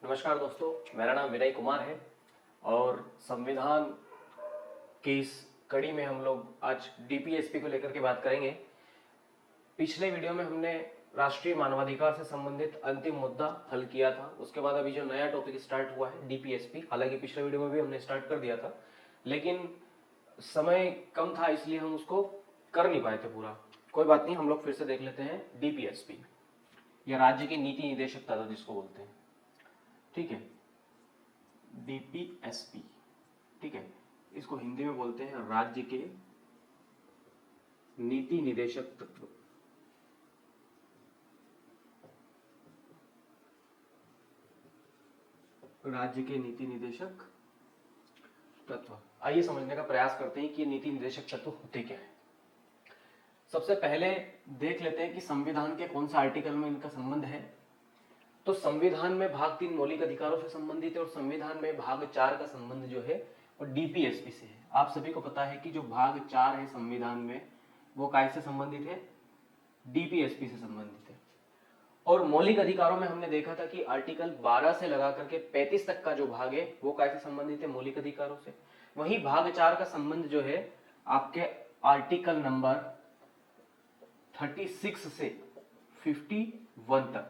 नमस्कार दोस्तों, मेरा नाम विनय कुमार है और संविधान की इस कड़ी में हम लोग आज डीपीएसपी को लेकर के बात करेंगे। पिछले वीडियो में हमने राष्ट्रीय मानवाधिकार से संबंधित अंतिम मुद्दा हल किया था। उसके बाद अभी जो नया टॉपिक स्टार्ट हुआ है डीपीएसपी, हालांकि पिछले वीडियो में भी हमने स्टार्ट कर दिया था, लेकिन समय कम था इसलिए हम उसको कर नहीं पाए थे पूरा। कोई बात नहीं, हम लोग फिर से देख लेते हैं। डीपीएसपी या राज्य की नीति निदेशक तंत्र जिसको बोलते हैं, ठीक है, डीपीएसपी, ठीक है, इसको हिंदी में बोलते हैं राज्य के नीति निदेशक तत्व। राज्य के नीति निदेशक तत्व। आइए समझने का प्रयास करते हैं कि नीति निदेशक तत्व होते क्या है। सबसे पहले देख लेते हैं कि संविधान के कौन सा आर्टिकल में इनका संबंध है। तो संविधान में भाग 3 मौलिक अधिकारों से संबंधित है और संविधान में भाग 4 का संबंध जो है वो डीपीएसपी से है। आप सभी को पता है कि जो भाग 4 है संविधान में वो किससे संबंधित है? डीपीएसपी से संबंधित है। और मौलिक अधिकारों में हमने देखा था कि आर्टिकल 12 से लगा करके 35 तक का जो भाग है वो किससे संबंधित है? मौलिक अधिकारों से। वहीं भाग 4 का संबंध जो है आपके आर्टिकल नंबर 36 से 51 तक,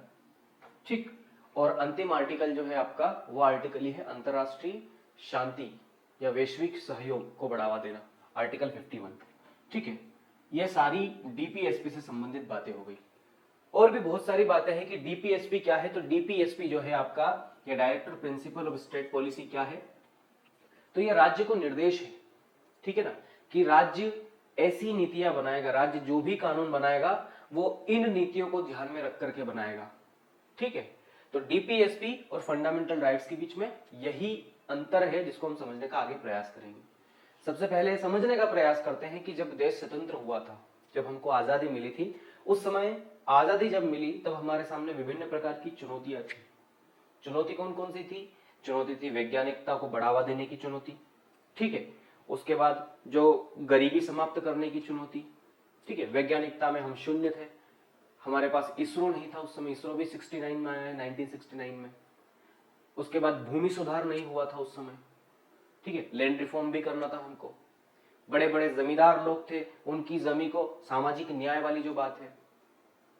ठीक। और अंतिम आर्टिकल जो है आपका वो आर्टिकल ही है अंतरराष्ट्रीय शांति या वैश्विक सहयोग को बढ़ावा देना, आर्टिकल 51, ठीक है। ये सारी डीपीएसपी से संबंधित बातें हो गई। और भी बहुत सारी बातें हैं कि डीपीएसपी क्या है। तो डीपीएसपी जो है आपका ये director principle of state policy क्या है? तो ये राज्य को निर्देश है, ठीक है ना, कि राज्य ऐसी नीतियां बनाएगा, राज्य जो भी कानून बनाएगा वो इन नीतियों को ध्यान में रख करके बनाएगा, ठीक है। तो डीपीएसपी और फंडामेंटल राइट्स के बीच में यही अंतर है जिसको हम समझने का आगे प्रयास करेंगे। सबसे पहले समझने का प्रयास करते हैं कि जब देश स्वतंत्र हुआ था, जब हमको आजादी मिली थी, उस समय आजादी जब मिली तब हमारे सामने विभिन्न प्रकार की चुनौतियां थी। चुनौती कौन कौन सी थी? चुनौती थी वैज्ञानिकता को बढ़ावा देने की चुनौती, ठीक है। उसके बाद जो गरीबी समाप्त करने की चुनौती, ठीक है। वैज्ञानिकता में हम शून्य थे, हमारे पास इसरो नहीं था उस समय, इसरो भी 69 में आया है, 1969 में। उसके बाद भूमि सुधार नहीं हुआ था उस समय, ठीक है, लैंड रिफॉर्म भी करना था हमको। बड़े बड़े जमींदार लोग थे, उनकी जमीन को सामाजिक न्याय वाली जो बात है,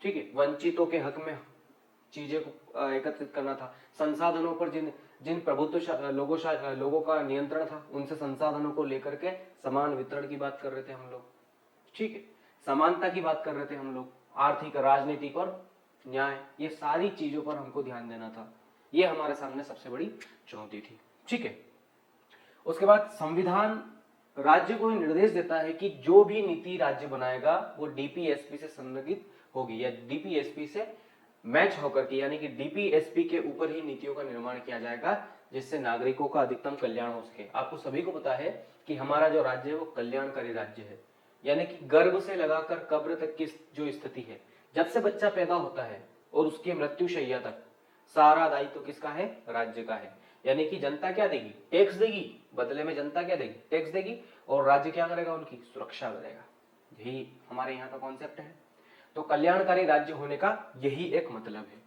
ठीक है, वंचितों के हक में चीजें को एकत्रित करना था। संसाधनों पर जिन जिन प्रभुत्व लोगों का नियंत्रण था, उनसे संसाधनों को लेकर के समान वितरण की बात कर रहे थे हम लोग, ठीक है, समानता की बात कर रहे थे हम लोग, आर्थिक राजनीतिक और न्याय, ये सारी चीजों पर हमको ध्यान देना था। ये हमारे सामने सबसे बड़ी चुनौती थी, ठीक है। उसके बाद संविधान राज्य को निर्देश देता है कि जो भी नीति राज्य बनाएगा वो डीपीएसपी से संलग्नित होगी या डीपीएसपी से मैच होकर के, यानी कि डीपीएसपी के ऊपर ही नीतियों का निर्माण किया जाएगा जिससे नागरिकों का अधिकतम कल्याण हो सके। आपको सभी को पता है कि हमारा जो राज्य है वो कल्याणकारी राज्य है, यानी कि गर्भ से लगाकर कब्र तक की जो स्थिति है, जब से बच्चा पैदा होता है और उसकी मृत्यु शैया तक, सारा दायित्व किसका है? राज्य का है। यानी कि जनता क्या देगी? टैक्स देगी, बदले में जनता क्या देगी? टैक्स देगी, और राज्य क्या करेगा? उनकी सुरक्षा करेगा। यही हमारे यहाँ का कॉन्सेप्ट है। तो कल्याणकारी राज्य होने का यही एक मतलब है।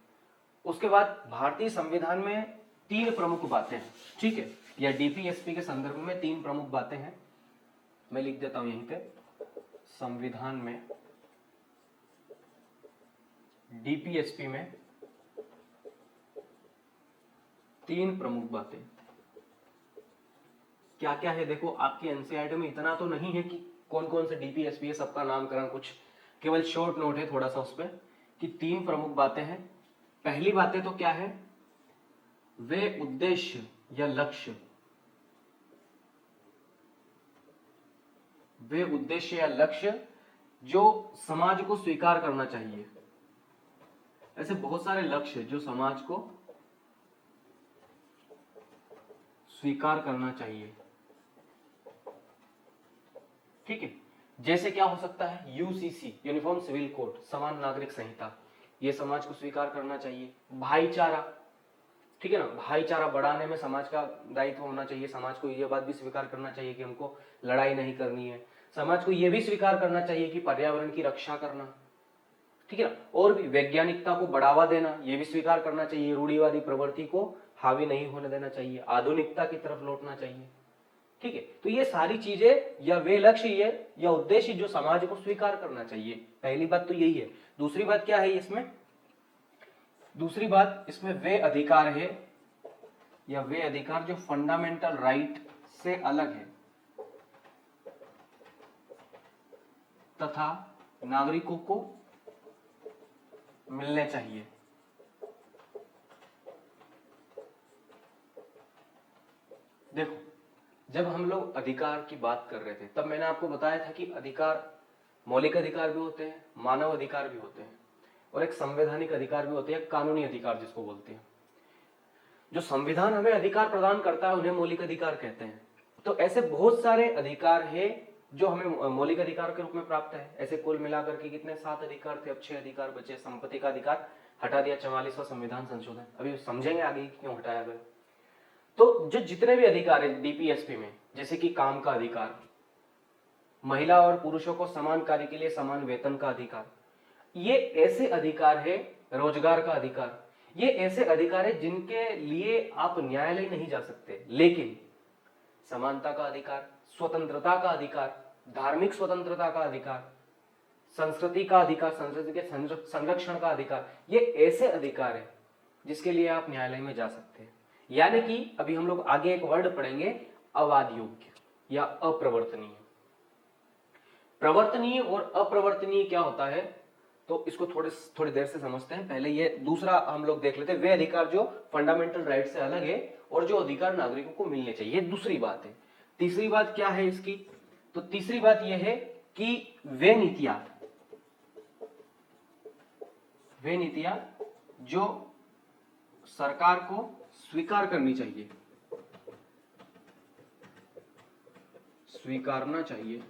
उसके बाद भारतीय संविधान में 3 प्रमुख बातें हैं, ठीक है, या डीपीएसपी के संदर्भ में 3 प्रमुख बातें हैं। मैं लिख देता हूं यहीं पे, संविधान में डीपीएसपी में 3 प्रमुख बातें क्या क्या है। देखो आपके एनसीईआरटी में इतना तो नहीं है कि कौन कौन से डीपीएसपी है, सबका नामकरण, कुछ केवल शॉर्ट नोट है थोड़ा सा उस पर, कि 3 प्रमुख बातें हैं। पहली बातें तो क्या है? वे उद्देश्य या लक्ष्य, वे उद्देश्य या लक्ष्य जो समाज को स्वीकार करना चाहिए। ऐसे बहुत सारे लक्ष्य जो समाज को स्वीकार करना चाहिए, ठीक है। जैसे क्या हो सकता है? यूसीसी, यूनिफॉर्म सिविल कोड, समान नागरिक संहिता, ये समाज को स्वीकार करना चाहिए। भाईचारा, ठीक है ना, भाईचारा बढ़ाने में समाज का दायित्व होना चाहिए। समाज को यह बात भी स्वीकार करना चाहिए कि हमको लड़ाई नहीं करनी है। समाज को यह भी स्वीकार करना चाहिए कि पर्यावरण की रक्षा करना, ठीक है ना। और भी वैज्ञानिकता को बढ़ावा देना, ये भी स्वीकार करना चाहिए, रूढ़िवादी प्रवृत्ति को हावी नहीं होने देना चाहिए, आधुनिकता की तरफ लौटना चाहिए। ठीक है, तो ये सारी चीजें या वे लक्ष्य ये या उद्देश्य जो समाज को स्वीकार करना चाहिए, पहली बात तो यही है। दूसरी बात क्या है इसमें, दूसरी बात इसमें वे अधिकार है या वे अधिकार जो फंडामेंटल राइट से अलग है तथा नागरिकों को मिलने चाहिए। देखो, जब हम लोग अधिकार की बात कर रहे थे तब मैंने आपको बताया था कि अधिकार मौलिक अधिकार भी होते हैं, मानव अधिकार भी होते हैं, और एक संवैधानिक अधिकार भी होते हैं, कानूनी अधिकार जिसको बोलते हैं। जो संविधान हमें अधिकार प्रदान करता है उन्हें मौलिक अधिकार कहते हैं। तो ऐसे बहुत सारे अधिकार है जो हमें मौलिक अधिकार के रूप में प्राप्त है। ऐसे कुल मिलाकर के कितने 7 अधिकार थे, अब 6 अधिकार बचे। संपत्ति का अधिकार हटा दिया 44वां संविधान संशोधन, अभी समझेंगे आगे क्यों हटाया गया। तो जो जितने भी अधिकार है डीपीएसपी में, जैसे कि काम का अधिकार, महिला और पुरुषों को समान कार्य के लिए समान वेतन का अधिकार, ये ऐसे अधिकार है, रोजगार का अधिकार, ये ऐसे अधिकार है जिनके लिए आप न्यायालय नहीं जा सकते, लेकिन समानता का अधिकार, स्वतंत्रता का अधिकार, धार्मिक स्वतंत्रता का अधिकार, संस्कृति का अधिकार, संस्कृति के संरक्षण का अधिकार, ये ऐसे अधिकार है जिसके लिए आप न्यायालय में जा सकते हैं। यानी कि अभी हम लोग आगे एक वर्ड पढ़ेंगे, अवाद योग्य या अप्रवर्तनीय। प्रवर्तनीय और अप्रवर्तनीय क्या होता है, तो इसको थोड़ी देर से समझते हैं। पहले ये दूसरा हम लोग देख लेते हैं, वे अधिकार जो फंडामेंटल राइट से अलग है और जो अधिकार नागरिकों को मिलने चाहिए, ये दूसरी बात है। तीसरी बात क्या है इसकी, तो तीसरी बात यह है कि वे नीतियां जो सरकार को स्वीकार करनी चाहिए, स्वीकारना चाहिए,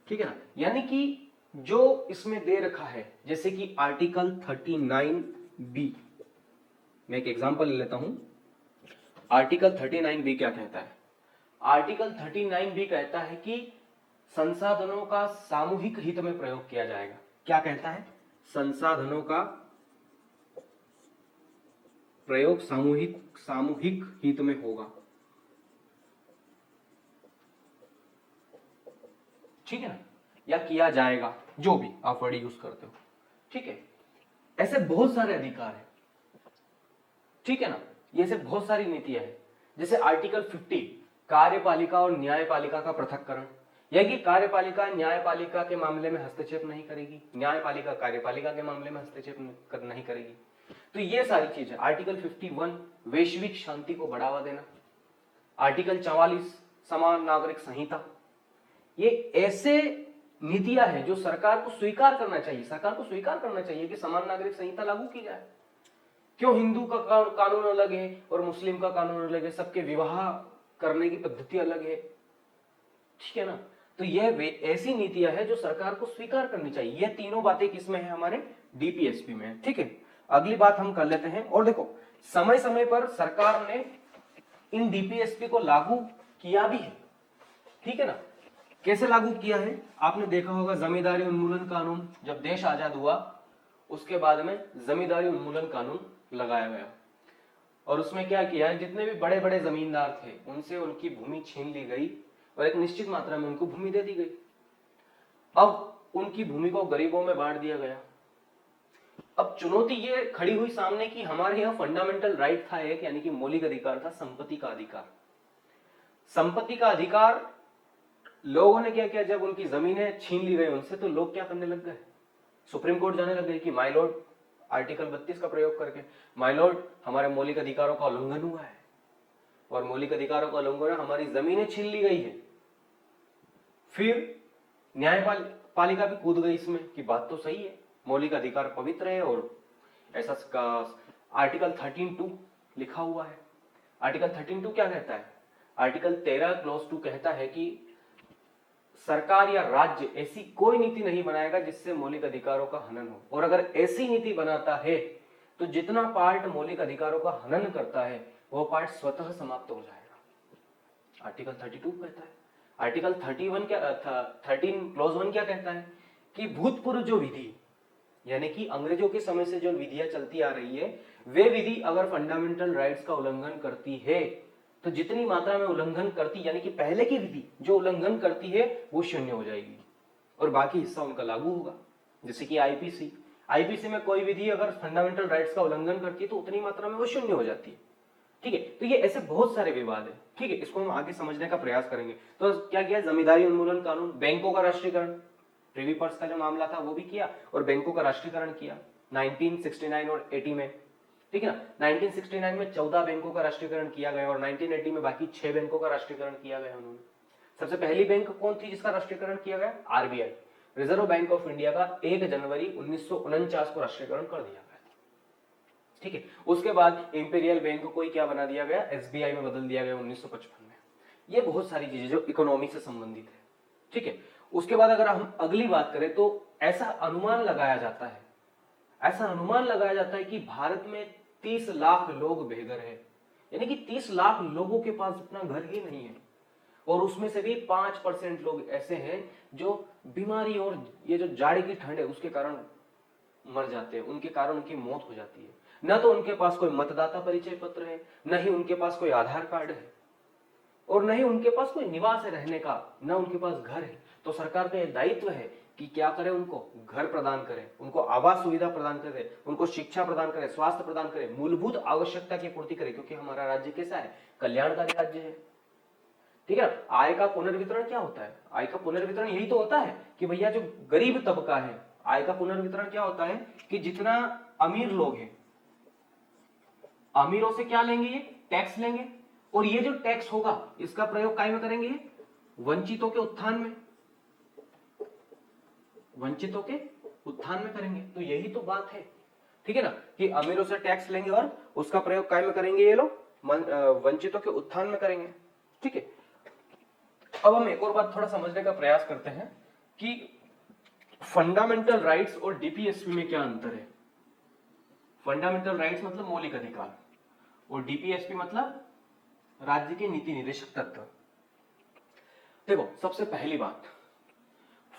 ठीक है ना। यानी कि जो इसमें दे रखा है, जैसे कि आर्टिकल 39B, मैं एक एग्जांपल ले लेता हूं। आर्टिकल 39B क्या कहता है? आर्टिकल 39B कहता है कि संसाधनों का सामूहिक हित में प्रयोग किया जाएगा। क्या कहता है? संसाधनों का प्रयोग सामूहिक हित में होगा, ठीक है ना, या किया जाएगा, जो भी आप वर्ड यूज करते हो, ठीक है। ऐसे बहुत सारे अधिकार है, ठीक है ना, ये से बहुत सारी नीतियां है। जैसे आर्टिकल 50 कार्यपालिका और न्यायपालिका का पृथक्करण, यह कि कार्यपालिका न्यायपालिका के मामले में हस्तक्षेप नहीं करेगी, न्यायपालिका कार्यपालिका के मामले में हस्तक्षेप नहीं करेगी। तो ये सारी चीज है। आर्टिकल 51 वैश्विक शांति को बढ़ावा देना, आर्टिकल 44 समान नागरिक संहिता, ये ऐसे नीतियां हैं जो सरकार को स्वीकार करना चाहिए। सरकार को स्वीकार करना चाहिए कि समान नागरिक संहिता लागू की जाए। क्यों हिंदू का कानून अलग है और मुस्लिम का कानून अलग है, सबके विवाह करने की पद्धति अलग है, ठीक है ना। तो यह ऐसी नीतियां है जो सरकार को स्वीकार करनी चाहिए। यह तीनों बातें किसमें है? हमारे डीपीएसपी में, ठीक है। अगली बात हम कर लेते हैं। और देखो, समय समय पर सरकार ने इन डीपीएसपी को लागू किया भी है, ठीक है ना। कैसे लागू किया है? आपने देखा होगा जमींदारी उन्मूलन कानून, जब देश आजाद हुआ उसके बाद में जमींदारी उन्मूलन कानून लगाया गया, और उसमें क्या किया है, जितने भी बड़े बड़े जमींदार थे उनसे उनकी भूमि छीन ली गई और एक निश्चित मात्रा में उनको भूमि दे दी गई। अब उनकी भूमि को गरीबों में बांट दिया गया। अब चुनौती ये खड़ी हुई सामने कि हमारे यहाँ फंडामेंटल राइट था एक, यानी कि मौलिक अधिकार था, संपत्ति का अधिकार। संपत्ति का अधिकार लोगों ने क्या किया, जब उनकी जमीनें छीन ली गई उनसे, तो लोग क्या करने लग गए, सुप्रीम कोर्ट जाने लग गए कि माय लॉर्ड, आर्टिकल 32 का प्रयोग करके, माय लॉर्ड हमारे मौलिक अधिकारों का उल्लंघन हुआ है और मौलिक अधिकारों का उल्लंघन, हमारी जमीनें छीन ली गई है। फिर न्यायपालिका भी कूद गई इसमें कि बात तो सही है, मौलिक अधिकार पवित्र है, और ऐसा आर्टिकल 13(2) लिखा हुआ है। आर्टिकल 13(2) क्या कहता है? आर्टिकल 13 क्लॉज 2 कहता है कि सरकार या राज्य ऐसी कोई नीति नहीं बनाएगा जिससे मौलिक अधिकारों का हनन हो, और अगर ऐसी नीति बनाता है तो जितना पार्ट मौलिक अधिकारों का हनन करता है वो पार्ट स्वतः समाप्त हो जाएगा। आर्टिकल 32 कहता है। आर्टिकल 13 क्लॉज 1 क्या कहता है कि भूतपूर्व जो विधि यानी कि अंग्रेजों के समय से जो विधियां चलती आ रही है, वे विधि अगर फंडामेंटल राइट्स का उल्लंघन करती है तो जितनी मात्रा में उल्लंघन करती, यानी कि पहले की विधि जो उल्लंघन करती है वो शून्य हो जाएगी और बाकी हिस्सा उनका लागू होगा। जैसे कि आईपीसी, आईपीसी में कोई विधि अगर फंडामेंटल राइट्स का उल्लंघन करती है तो उतनी मात्रा में वो शून्य हो जाती है। ठीक है, तो ये ऐसे बहुत सारे विवाद है। ठीक है, इसको हम आगे समझने का प्रयास करेंगे। तो क्या किया, जमींदारी उन्मूलन कानून, बैंकों का राष्ट्रीयकरण, प्रिवी पर्स का जो मामला था वो भी किया और बैंकों का राष्ट्रीयकरण किया 1969 और 80 में। ठीक है ना, 1969 में 14 बैंकों का राष्ट्रीयकरण किया गया और 1980 में बाकी 6 बैंकों का राष्ट्रीयकरण किया गया उन्होंने। सबसे पहली बैंक कौन थी जिसका राष्ट्रीयकरण किया गया? RBI, reserve bank of India का 1 जनवरी 1949 को राष्ट्रीयकरण कर दिया गया। ठीक है, उसके बाद इंपीरियल बैंक को क्या बना दिया गया? एसबीआई में बदल दिया गया 1955 में। ये बहुत सारी चीजें जो इकोनॉमी से संबंधित है। ठीक है, उसके बाद अगर हम अगली बात करें तो ऐसा अनुमान लगाया जाता है, ऐसा अनुमान लगाया जाता है कि भारत में 30 लाख लोग बेघर है, यानी कि 30 लाख लोगों के पास अपना घर ही नहीं है और उसमें से भी 5% लोग ऐसे हैं जो बीमारी और ये जो जाड़े की ठंड है उसके कारण मर जाते हैं, उनके कारण उनकी मौत हो जाती है। न तो उनके पास कोई मतदाता परिचय पत्र है, न ही उनके पास कोई आधार कार्ड है और न ही उनके पास कोई निवास है रहने का, न उनके पास घर है। तो सरकार का यह दायित्व है कि क्या करे, उनको घर प्रदान करें, उनको आवास सुविधा प्रदान करें, उनको शिक्षा प्रदान करें, स्वास्थ्य प्रदान करें, मूलभूत आवश्यकता की पूर्ति करें, क्योंकि हमारा राज्य कैसा है? कल्याणकारी राज्य है। ठीक है, आय का पुनर्वितरण क्या होता है? आय का पुनर्वितरण यही तो होता है कि भैया जो गरीब तबका है, आय का पुनर्वितरण क्या होता है कि जितना अमीर लोग हैं, अमीरों से क्या लेंगे? ये टैक्स लेंगे और ये जो टैक्स होगा इसका प्रयोग काय में करेंगे? वंचितों के उत्थान में, वंचितों के उत्थान में करेंगे। तो यही तो बात है। ठीक है ना, कि अमीरों से टैक्स लेंगे और उसका प्रयोग काय में करेंगे? ये लोग वंचितों के उत्थान में करेंगे। ठीक है, अब हम एक और बात थोड़ा समझने का प्रयास करते हैं कि फंडामेंटल राइट्स और डीपीएसपी में क्या अंतर है। फंडामेंटल राइट्स मतलब मौलिक अधिकार और डीपीएसपी मतलब राज्य के नीति निर्देशक तत्व। देखो, सबसे पहली बात,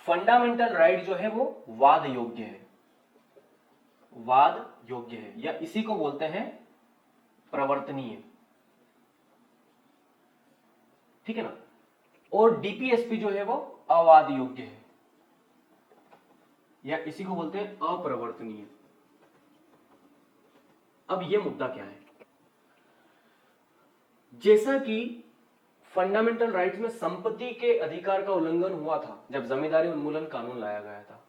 फंडामेंटल राइट जो है वो वाद योग्य है, वाद योग्य है, या इसी को बोलते हैं प्रवर्तनीय। ठीक है ना, और डीपीएसपी जो है वो अवाद योग्य है या इसी को बोलते हैं अप्रवर्तनीय। अब ये मुद्दा क्या है? जैसा कि फंडामेंटल राइट्स में संपत्ति के अधिकार का उल्लंघन हुआ था जब जमींदारी उन्मूलन कानून लाया गया था,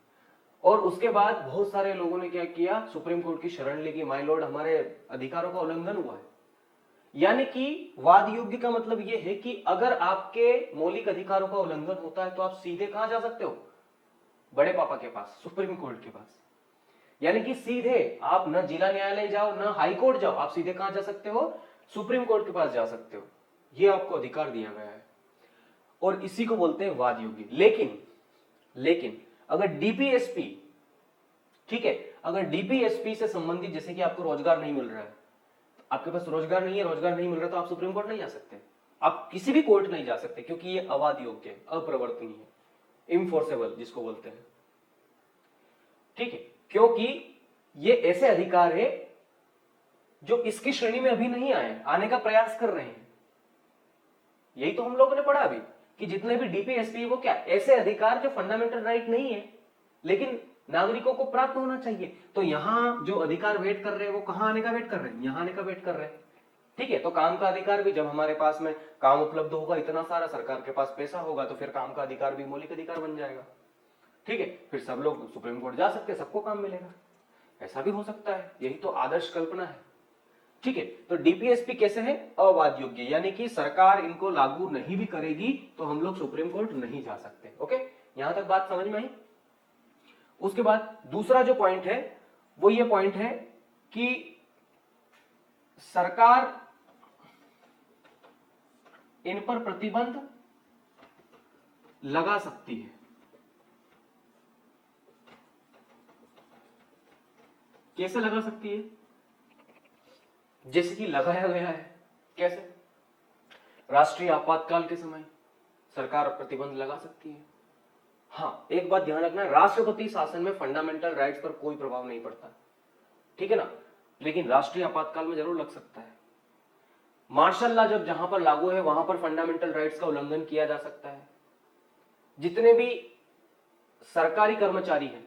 और उसके बाद बहुत सारे लोगों ने क्या किया? सुप्रीम कोर्ट की शरण ली कि माय लॉर्ड, हमारे अधिकारों का उल्लंघन हुआ है। यानी कि वाद योग्य का मतलब यह है कि अगर आपके मौलिक अधिकारों का उल्लंघन होता है तो आप सीधे कहां जा सकते हो? बड़े पापा के पास, सुप्रीम कोर्ट के पास। यानी कि सीधे आप न जिला न्यायालय जाओ न हाई कोर्ट जाओ, आप सीधे कहां जा सकते हो? सुप्रीम कोर्ट के पास जा सकते हो। यह आपको अधिकार दिया गया है और इसी को बोलते हैं वाद योग्य। लेकिन अगर डीपीएसपी, ठीक है, अगर डीपीएसपी से संबंधित, जैसे कि आपको रोजगार नहीं मिल रहा है, आपके पास रोजगार नहीं है, रोजगार नहीं मिल रहा, तो आप सुप्रीम कोर्ट नहीं जा सकते, आप किसी भी कोर्ट नहीं जा सकते, क्योंकि ये अवाद योग्य है, अप्रवर्तनीय, इनफोर्सेबल जिसको बोलते हैं। ठीक है, क्योंकि ये ऐसे अधिकार है जो इसकी श्रेणी में अभी नहीं आए, आने का प्रयास कर रहे हैं। यही तो हम लोगों ने पढ़ा अभी कि जितने भी डीपीएसपी है वो क्या? ऐसे अधिकार जो फंडामेंटल राइट नहीं है लेकिन नागरिकों को प्राप्त होना चाहिए। तो यहां जो अधिकार वेट कर रहे हैं वो कहां आने का वेट कर रहे हैं? यहां आने का वेट कर रहे हैं। ठीक है, तो काम का अधिकार भी, जब हमारे पास में काम उपलब्ध होगा इतना सारा, सरकार के पास पैसा होगा, तो फिर काम का अधिकार भी मौलिक अधिकार बन जाएगा। ठीक है, फिर सब लोग सुप्रीम कोर्ट जा सकते हैं, सबको काम मिलेगा। ऐसा भी हो सकता है, यही तो आदर्श कल्पना है। ठीक है, तो डीपीएसपी कैसे है? अवाद योग्य, यानी कि सरकार इनको लागू नहीं भी करेगी तो हम लोग सुप्रीम कोर्ट नहीं जा सकते। ओके, यहां तक बात समझ में आई? उसके बाद दूसरा जो पॉइंट है वो ये पॉइंट है कि सरकार इन पर प्रतिबंध लगा सकती है। कैसे लगा सकती है? जैसे कि लगाया गया है। कैसे? राष्ट्रीय आपातकाल के समय सरकार प्रतिबंध लगा सकती है। हाँ, एक बात ध्यान रखना, राष्ट्रपति शासन में फंडामेंटल राइट्स पर कोई प्रभाव नहीं पड़ता, ठीक है ना, लेकिन राष्ट्रीय आपातकाल में जरूर लग सकता है। मार्शल लॉ जब जहां पर लागू है वहां पर फंडामेंटल राइट्स का उल्लंघन किया जा सकता है। जितने भी सरकारी कर्मचारी हैं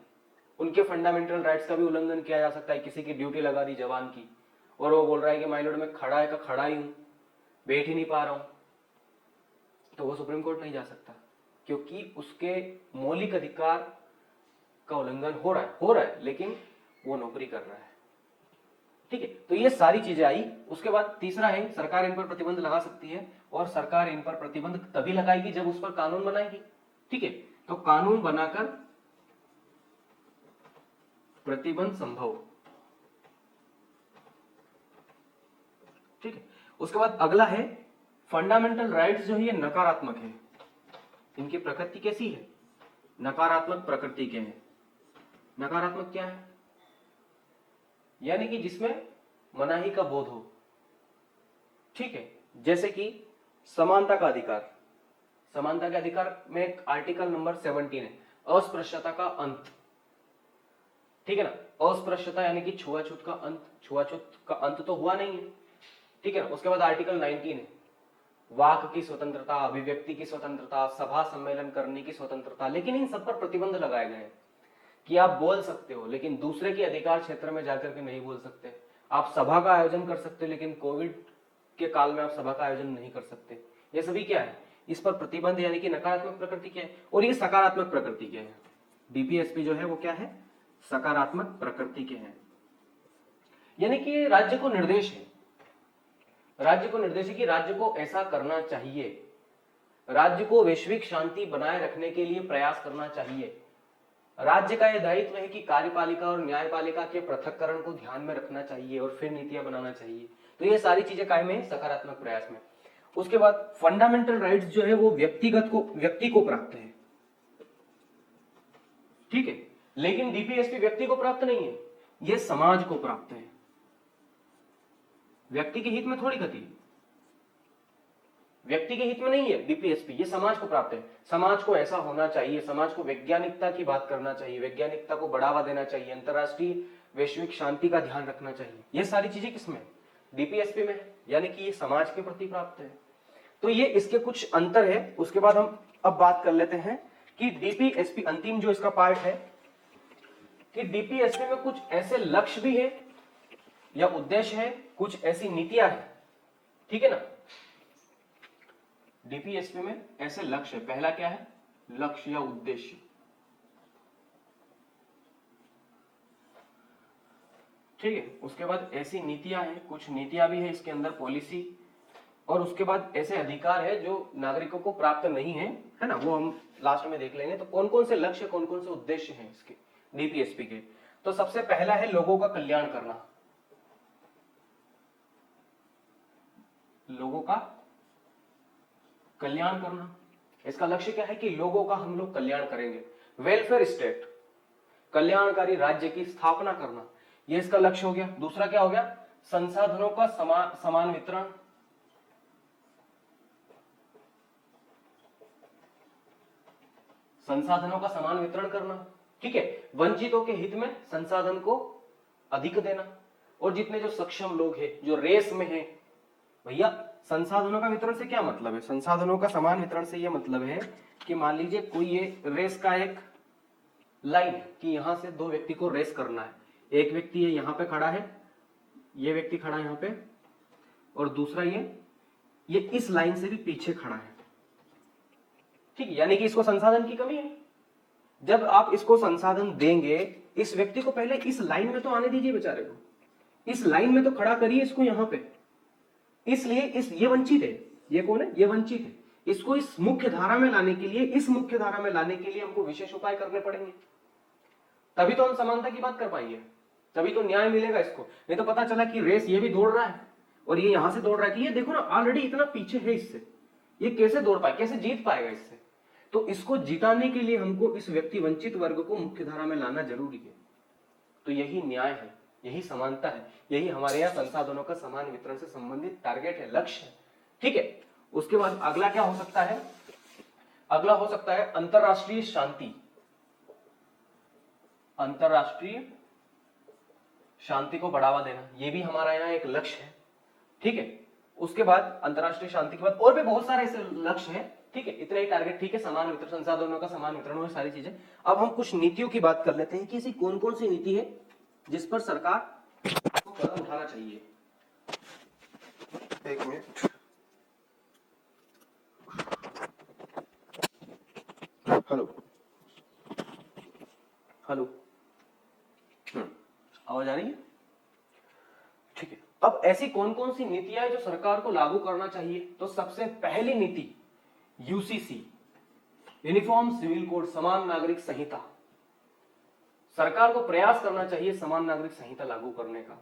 उनके फंडामेंटल राइट्स का भी उल्लंघन किया जा सकता है। किसी की ड्यूटी लगा दी जवान की और वो बोल रहा है कि माय लॉर्ड मैं खड़ा है का खड़ा ही हूं, बैठ ही नहीं पा रहा हूं, तो वो सुप्रीम कोर्ट नहीं जा सकता, क्योंकि उसके मौलिक अधिकार का उल्लंघन हो रहा है लेकिन वो नौकरी कर रहा है, ठीक है। तो ये सारी चीजें आई। उसके बाद तीसरा है, सरकार इन पर प्रतिबंध लगा सकती है, और सरकार इन पर प्रतिबंध तभी लगाएगी जब उस पर कानून बनाएगी, ठीक है। तो कानून बनाकर प्रतिबंध संभव, ठीक है। उसके बाद अगला है, फंडामेंटल राइट्स जो है ये नकारात्मक है, इनकी प्रकृति कैसी है, नकारात्मक प्रकृति के हैं। नकारात्मक क्या है, यानी कि जिसमें मनाही का बोध हो, ठीक है। जैसे कि समानता का अधिकार, समानता के अधिकार में एक आर्टिकल नंबर 17 है, अस्पृश्यता का अंत, ठीक है ना। अस्पृश्यता यानी कि छुआछूत का अंत, छुआछूत का अंत तो हुआ नहीं है, ठीक है ना। उसके बाद आर्टिकल 19 है, वाक की स्वतंत्रता, अभिव्यक्ति की स्वतंत्रता, सभा सम्मेलन करने की स्वतंत्रता, लेकिन इन सब पर प्रतिबंध लगाए गए हैं कि आप बोल सकते हो लेकिन दूसरे के अधिकार क्षेत्र में जाकर के नहीं बोल सकते। आप सभा का आयोजन कर सकते हो लेकिन कोविड के काल में आप सभा का आयोजन नहीं कर सकते। ये सभी क्या है, इस पर प्रतिबंध, यानी कि नकारात्मक प्रकृति के है। और ये सकारात्मक प्रकृति के हैं, डीपीएसपी जो है वो क्या है, सकारात्मक प्रकृति के हैं, यानी कि राज्य को निर्देश है, राज्य को निर्देश है कि राज्य को ऐसा करना चाहिए, राज्य को वैश्विक शांति बनाए रखने के लिए प्रयास करना चाहिए। राज्य का यह दायित्व है कि कार्यपालिका और न्यायपालिका के पृथक्करण को ध्यान में रखना चाहिए और फिर नीतियां बनाना चाहिए। तो ये सारी चीजें कायम में सकारात्मक प्रयास में। उसके बाद फंडामेंटल राइट्स जो है वो व्यक्ति को प्राप्त है, ठीक है, लेकिन डीपीएसपी व्यक्ति को प्राप्त नहीं है, ये समाज को प्राप्त है। व्यक्ति के हित में थोड़ी गति, व्यक्ति के हित में नहीं है डीपीएसपी, ये समाज को प्राप्त है। समाज को ऐसा होना चाहिए, समाज को वैज्ञानिकता की बात करना चाहिए, वैज्ञानिकता को बढ़ावा देना चाहिए, अंतरराष्ट्रीय वैश्विक शांति का ध्यान रखना चाहिए। ये सारी चीजें किसमें, डीपीएसपी में है, यानी कि ये समाज के प्रति प्राप्त है। तो ये इसके कुछ अंतर है। उसके बाद हम अब बात कर लेते हैं कि डीपीएसपी, अंतिम जो इसका पार्ट है, कि डीपीएसपी में कुछ ऐसे लक्ष्य भी है या उद्देश्य है, कुछ ऐसी नीतियां हैं, ठीक है ना। डीपीएसपी में ऐसे लक्ष्य है, पहला क्या है, लक्ष्य या उद्देश्य, ठीक है। उसके बाद ऐसी नीतियां हैं, कुछ नीतियां भी है इसके अंदर, पॉलिसी, और उसके बाद ऐसे अधिकार है जो नागरिकों को प्राप्त नहीं है ना, वो हम लास्ट में देख लेंगे। तो कौन कौन से लक्ष्य, कौन कौन से उद्देश्य हैं इसके डीपीएसपी के। तो सबसे पहला है लोगों का कल्याण करना, लोगों का कल्याण करना। इसका लक्ष्य क्या है कि लोगों का हम लोग कल्याण करेंगे, वेलफेयर स्टेट, कल्याणकारी राज्य की स्थापना करना, ये इसका लक्ष्य हो गया। दूसरा क्या हो गया, संसाधनों का समान वितरण, संसाधनों का समान वितरण करना, ठीक है। वंचितों के हित में संसाधन को अधिक देना, और जितने जो सक्षम लोग हैं, जो रेस में हैं, भैया संसाधनों का वितरण से क्या मतलब है, संसाधनों का समान वितरण से यह मतलब है कि मान लीजिए कोई ये रेस का एक लाइन है कि यहां से दो व्यक्ति को रेस करना है, एक व्यक्ति ये यहां पे खड़ा है, ये व्यक्ति खड़ा है यहां पे, और दूसरा ये इस लाइन से भी पीछे खड़ा है, ठीक है, यानी कि इसको संसाधन की कमी है। जब आप इसको संसाधन देंगे, इस व्यक्ति को पहले इस लाइन में तो आने दीजिए बेचारे को, इस लाइन में तो खड़ा करिए इसको यहां पे, इसलिए ये वंचित है, ये कौन है, ये वंचित है, इसको इस मुख्य धारा में लाने के लिए, इस मुख्य धारा में लाने के लिए हमको विशेष उपाय करने पड़ेंगे, तभी तो हम समानता की बात कर पाएंगे, तभी तो न्याय मिलेगा इसको। नहीं तो पता चला कि रेस ये भी दौड़ रहा है और ये यहां से दौड़ रहा है कि ये देखो ना ऑलरेडी इतना पीछे है इससे, ये कैसे दौड़ पाए, कैसे जीत पाएगा इससे। तो इसको जिताने के लिए हमको इस व्यक्ति वंचित वर्ग को मुख्य धारा में लाना जरूरी है। तो यही न्याय है, यही समानता है, यही हमारे यहाँ संसाधनों का समान वितरण से संबंधित टारगेट है, लक्ष्य है, ठीक है। उसके बाद अगला क्या हो सकता है, अगला हो सकता है अंतरराष्ट्रीय शांति, अंतरराष्ट्रीय शांति को बढ़ावा देना, ये भी हमारा यहाँ एक लक्ष्य है, ठीक है। उसके बाद अंतरराष्ट्रीय शांति के बाद और भी बहुत सारे ऐसे लक्ष्य हैं, ठीक है, इतना ही टारगेट, ठीक है। समान वितरण, संसाधनों का समान वितरण और सारी चीजें। अब हम कुछ नीतियों की बात कर लेते हैं कि ऐसी कौन कौन सी नीति है जिस पर सरकार को कदम उठाना चाहिए। एक मिनट, हेलो हेलो, आवाज आ रही है, ठीक है। अब ऐसी कौन कौन सी नीतियां हैं जो सरकार को लागू करना चाहिए। तो सबसे पहली नीति यूसीसी, यूनिफॉर्म सिविल कोड, समान नागरिक संहिता। सरकार को प्रयास करना चाहिए समान नागरिक संहिता लागू करने का।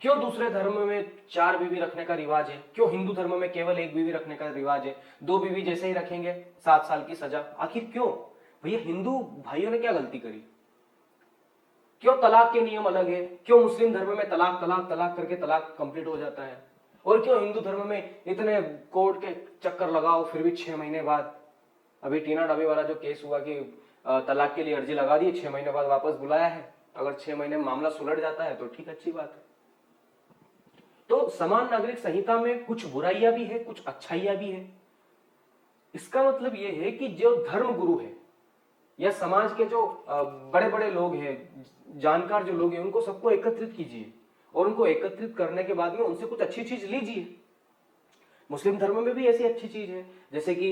क्यों दूसरे धर्म में 4 बीवी रखने का रिवाज है, क्यों हिंदू धर्म में केवल 1 बीवी रखने का रिवाज है, 2 बीवी जैसे ही रखेंगे 7 साल की सजा, आखिर क्यों? भैया हिंदू भाइयों ने क्या गलती करी? क्यों तलाक के नियम अलग है? क्यों मुस्लिम धर्म में तलाक तलाक तलाक करके तलाक कंप्लीट हो जाता है, और क्यों हिंदू धर्म में इतने कोर्ट के चक्कर लगाओ फिर भी 6 महीने बाद, अभी टीना डबे वाला जो केस हुआ कि तलाक के लिए अर्जी लगा दी, 6 महीने बाद वापस बुलाया है, अगर 6 महीने में मामला सुलझ जाता है तो ठीक, अच्छी बात है। तो समान नागरिक संहिता में कुछ बुराइयां भी है, कुछ अच्छाइयां भी है। इसका मतलब यह है कि जो धर्म गुरु है या समाज के जो बड़े बड़े लोग हैं, जानकार जो लोग हैं, उनको सबको एकत्रित कीजिए और उनको एकत्रित करने के बाद में उनसे कुछ अच्छी चीज लीजिए। मुस्लिम धर्म में भी ऐसी अच्छी चीज है, जैसे कि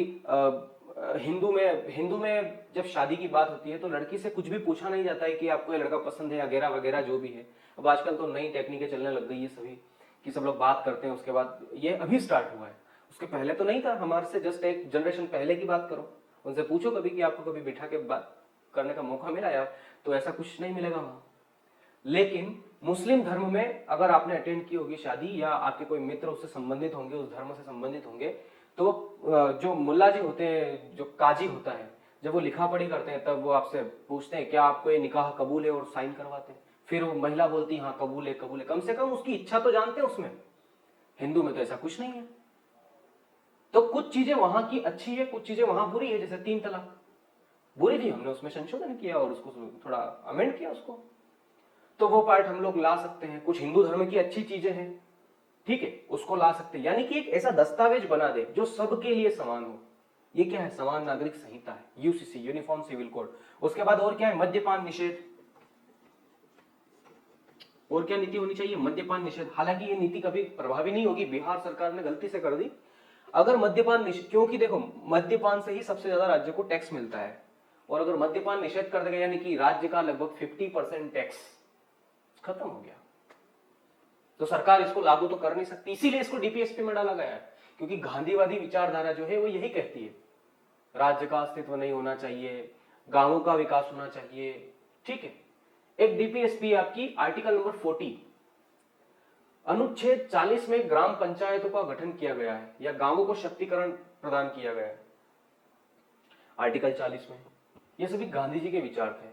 हिंदू में जब शादी की बात होती है तो लड़की से कुछ भी पूछा नहीं जाता है कि आपको ये लड़का पसंद है वगैरह वगैरह जो भी है। अब आजकल तो नई टेक्निकें चलने लग गई है सभी कि सब लोग बात करते हैं, उसके बाद ये अभी स्टार्ट हुआ है, उसके पहले तो नहीं था। हमारे से जस्ट एक जनरेशन पहले की बात करो, उनसे पूछो कभी कि आपको कभी बिठा के बात करने का मौका मिला यार, तो ऐसा कुछ नहीं मिलेगा वहां। लेकिन मुस्लिम धर्म में अगर आपने अटेंड की होगी शादी या आपके कोई मित्र उससे संबंधित होंगे, उस धर्म से संबंधित होंगे, तो जो मुल्ला जी होते हैं, जो काजी होता है, जब वो लिखा पढ़ी करते हैं तब वो आपसे पूछते हैं क्या आपको ये निकाह कबूल है, और साइन करवाते हैं। फिर वो महिला बोलती है हाँ कबूल है कबूल है, कम से कम उसकी इच्छा तो जानते हैं उसमें। हिंदू में तो ऐसा कुछ नहीं है। तो कुछ चीजें वहां की अच्छी है, कुछ चीजें वहां बुरी है, जैसे 3 तलाक बुरी थी, हमने उसमें संशोधन किया और उसको थोड़ा अमेंड किया उसको, तो वो पार्ट हम लोग ला सकते हैं। कुछ हिंदू धर्म की अच्छी चीजें हैं, ठीक है, उसको ला सकते हैं। यानी कि एक ऐसा दस्तावेज बना दे जो सबके लिए समान हो। ये क्या है? समान नागरिक संहिता है, यूसीसी, यूनिफॉर्म सिविल कोड। उसके बाद और क्या है? मद्यपान निषेध। और क्या नीति होनी चाहिए? मद्यपान निषेध। हालांकि ये नीति कभी प्रभावी नहीं होगी, बिहार सरकार ने गलती से कर दी। अगर मद्यपान निषेध, क्योंकि देखो मद्यपान से ही सबसे ज्यादा राज्य को टैक्स मिलता है, और अगर मद्यपान निषेध कर देगा यानी कि राज्य का लगभग 50% टैक्स खत्म हो गया। तो सरकार इसको लागू तो कर नहीं सकती, इसीलिए इसको डीपीएसपी में डाला गया है, क्योंकि गांधीवादी विचारधारा जो है वो यही कहती है राज्य का अस्तित्व नहीं होना चाहिए, गांवों का विकास होना चाहिए, ठीक है। एक डीपीएसपी आपकी आर्टिकल नंबर 40 अनुच्छेद 40 में ग्राम पंचायतों का गठन किया गया है या गांवों को शक्तिकरण प्रदान किया गया है आर्टिकल 40 में। ये सभी गांधी जी के विचार थे,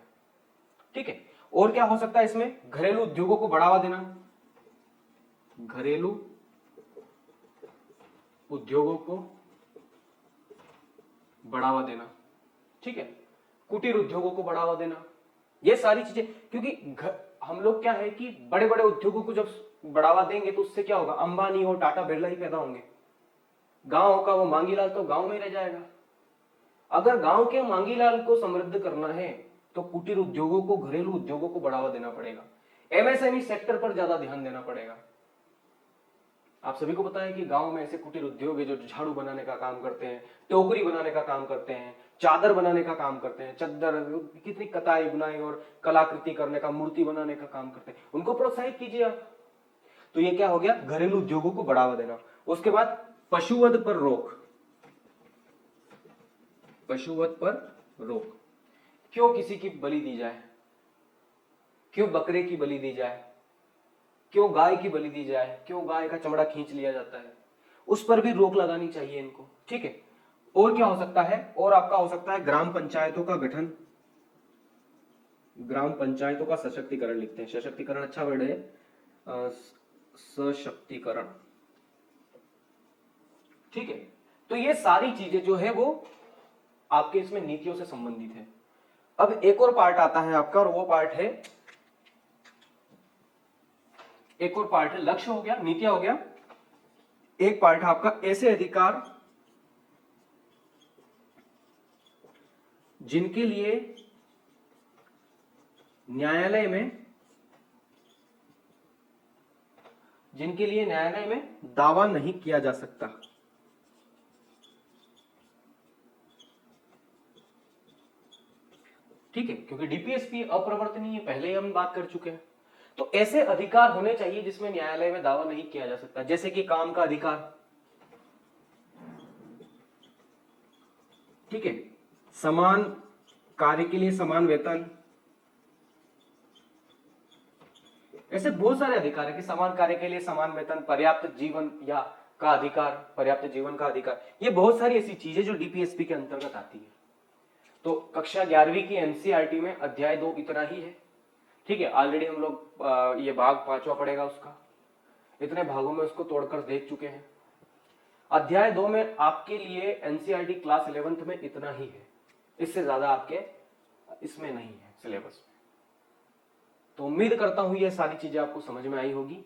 ठीक है। और क्या हो सकता है इसमें? घरेलू उद्योगों को बढ़ावा देना, घरेलू उद्योगों को बढ़ावा देना, ठीक है। कुटीर उद्योगों को बढ़ावा देना, ये सारी चीजें, क्योंकि हम लोग क्या है कि बड़े बड़े उद्योगों को जब बढ़ावा देंगे तो उससे क्या होगा? अंबानी और टाटा बिरला ही पैदा होंगे। गांव का वो मांगीलाल तो गांव में ही रह जाएगा। अगर गांव के मांगीलाल को समृद्ध करना है तो कुटीर उद्योगों को, घरेलू उद्योगों को बढ़ावा देना पड़ेगा, एमएसएमई सेक्टर पर ज्यादा ध्यान देना पड़ेगा। आप सभी को पता है कि गांव में ऐसे कुटीर उद्योग है जो झाड़ू बनाने का काम करते हैं, टोकरी बनाने का काम करते हैं, चादर बनाने का काम करते हैं, चद्दर, कितनी कताई बुनाई और कलाकृति करने का, मूर्ति बनाने का काम करते हैं, उनको प्रोत्साहित कीजिए आप। तो ये क्या हो गया? घरेलू उद्योगों को बढ़ावा देना। उसके बाद पशुवध पर रोक, पशुवध पर रोक। क्यों किसी की बलि दी जाए? क्यों बकरे की बलि दी जाए? क्यों गाय की बलि दी जाए? क्यों गाय का चमड़ा खींच लिया जाता है? उस पर भी रोक लगानी चाहिए इनको, ठीक है। और क्या हो सकता है? और आपका हो सकता है ग्राम पंचायतों का गठन, ग्राम पंचायतों का सशक्तिकरण लिखते हैं, सशक्तिकरण अच्छा वर्ड है, सशक्तिकरण, ठीक है। तो ये सारी चीजें जो है वो आपके इसमें नीतियों से संबंधित है। अब एक और पार्ट आता है आपका, और वो पार्ट है, एक और पार्ट है, लक्ष्य हो गया, नीतियां हो गया, एक पार्ट है आपका ऐसे अधिकार जिनके लिए न्यायालय में दावा नहीं किया जा सकता। ठीक है, क्योंकि डीपीएसपी अप्रवर्तनीय है, पहले ही हम बात कर चुके हैं। तो ऐसे अधिकार होने चाहिए जिसमें न्यायालय में दावा नहीं किया जा सकता, जैसे कि काम का अधिकार, ठीक है, समान कार्य के लिए समान वेतन, ऐसे बहुत सारे अधिकार है कि समान कार्य के लिए समान वेतन, पर्याप्त जीवन या का अधिकार, पर्याप्त जीवन का अधिकार, ये बहुत सारी ऐसी चीजें जो डीपीएसपी के अंतर्गत आती है। तो कक्षा 11वीं की एनसीईआरटी में अध्याय 2 इतना ही है। ठीक है, ऑलरेडी हम लोग ये भाग 5वां पढ़ेगा उसका, इतने भागों में उसको तोड़कर देख चुके हैं। अध्याय 2 में आपके लिए एनसीईआरटी क्लास 11th में इतना ही है, इससे ज्यादा आपके इसमें नहीं है सिलेबस में। तो उम्मीद करता हूं ये सारी चीजें आपको समझ में आई होगी,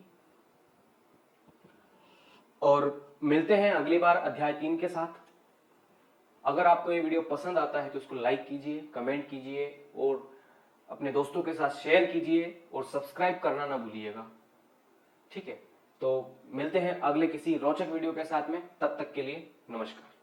और मिलते हैं अगली बार अध्याय 3 के साथ। अगर आपको ये वीडियो पसंद आता है तो उसको लाइक कीजिए, कमेंट कीजिए और अपने दोस्तों के साथ शेयर कीजिए, और सब्सक्राइब करना ना भूलिएगा। ठीक है, तो मिलते हैं अगले किसी रोचक वीडियो के साथ में, तब तक के लिए नमस्कार।